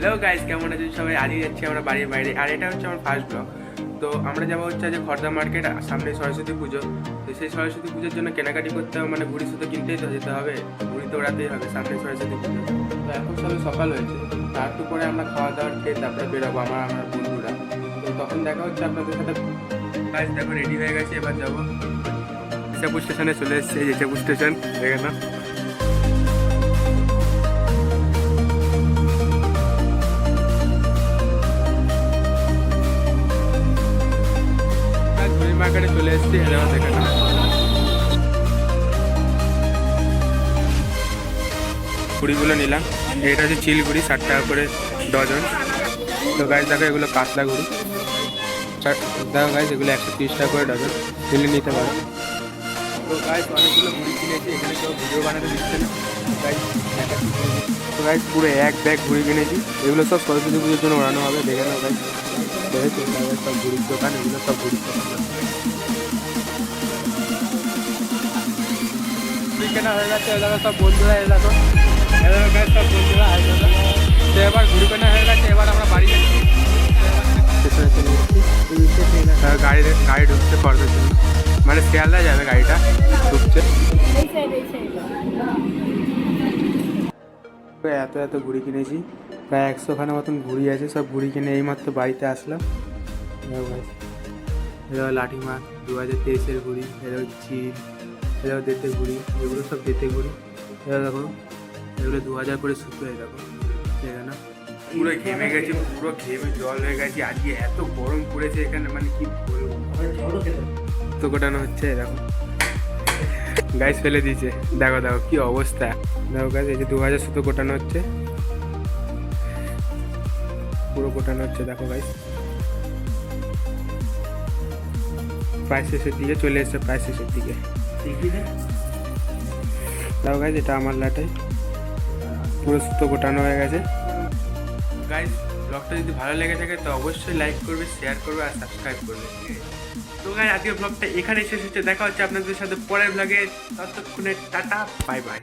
Hello guys, কেমন আছেন সবাই? আজকে যাচ্ছি আমরা বাড়ির বাইরে, আর এটা হচ্ছে আমার ফার্স্ট ব্লগ। তো আমরা যাবো হচ্ছে যে খড়দা মার্কেট, সামনে সরস্বতী পুজো। তো সেই সরস্বতী পুজোর জন্য কেনাকাটি করতে হবে, মানে ঘুড়ি শুধু কিনতেই তো যেতে হবে, ঘুড়ি তো ওড়াতেই হবে, সামনে সরস্বতী পুজো। তো এখন সবে সকাল হয়েছে, তার একটু পরে আমরা খাওয়া দাওয়ার খেয়ে তারপরে বেরোবো আমার বন্ধুরা। তো তখন দেখা হচ্ছে আপনাদের সাথে। গাইস দেখো রেডি হয়ে গেছে, এবার যাবো ইসাপুর স্টেশনে। চলে এসেছে এই ইসাপুর স্টেশন, দেখে না? মার্কেটে চলে এসেছি, হেলেও দেখে না। ঘুড়িগুলো নিলাম, এটা হচ্ছে চিল ঘুড়ি, 60 টাকা করে ডজন। তো গাছ দেখো এগুলো কাতলা ঘুড়ি, দেখো গাছ এগুলো 130 টাকা করে ডজন, নিলে নিতে পারো। তো গাছ অনেকগুলো ঘুড়ি কিনেছি, এখানে কেউ ভিডিও বানাতে দিচ্ছে না। গাছ তো গাছ পুরো এক ব্যাগ ঘুড়ি কিনেছি, এগুলো সব সরস্বতী পুজোর জন্য ওড়ানো হবে, দেখে নাও গাছ। দেখেছো সব ঘুড়ির দোকান, এগুলো সব ঘুড়ির দোকান কেনা হয়ে গেছে। এলাকা সব বন্ধুরা, এলাকা এলাকায় সব বন্ধুরা আসবে। তো এবার ঘুরি কেনা হয়ে গেছে, এবার আমরা বাড়ি যাচ্ছি। গাড়ি ঢুকছে খড়দের জন্য, মানে শিয়ালদা যাবে গাড়িটা, ঢুকছে। এত এত ঘুড়ি কিনেছি, প্রায় 100খানা মতন ঘুড়ি আছে। সব ঘুড়ি কিনে এইমাত্র বাড়িতে আসলাম। এটা লাঠি মাছ 2023-এর ঘুড়ি, এটা চিল, এটা দেতে ঘুড়ি, এগুলো সব দেতে ঘুড়ি। এটা দেখো এগুলো 2000 করে সুতো, দেখো দেখে না? পুরো ঘেমে গেছি, পুরো ঘেমে জল হয়ে গেছি। আজকে এত গরম পড়েছে এখানে, মানে কি বলবো। তো কোটানো হচ্ছে, দেখো গাইস ফেলে দিয়েছে, দেখো দেখো কি অবস্থা। দেখো গাইস এই যে 2000 সুতো কোটানো হচ্ছে, পুরো কোটানো হচ্ছে। দেখো গাইস প্রায় শেষের দিকে চলে এসছে, প্রায় শেষের দিকে। দেখো গাইস এটা আমার লাটাই পুরো সুতো কোটানো হয়ে গেছে। গাইস ব্লগটা যদি ভালো লেগে থাকে তো অবশ্যই লাইক করবে, শেয়ার করবে আর সাবস্ক্রাইব করবে। তো গাইস আজকের ব্লগটা এখানেই শেষ হচ্ছে, দেখা হচ্ছে আপনাদের সাথে পরের ব্লগে। ততক্ষণে টাটা, বাই বাই।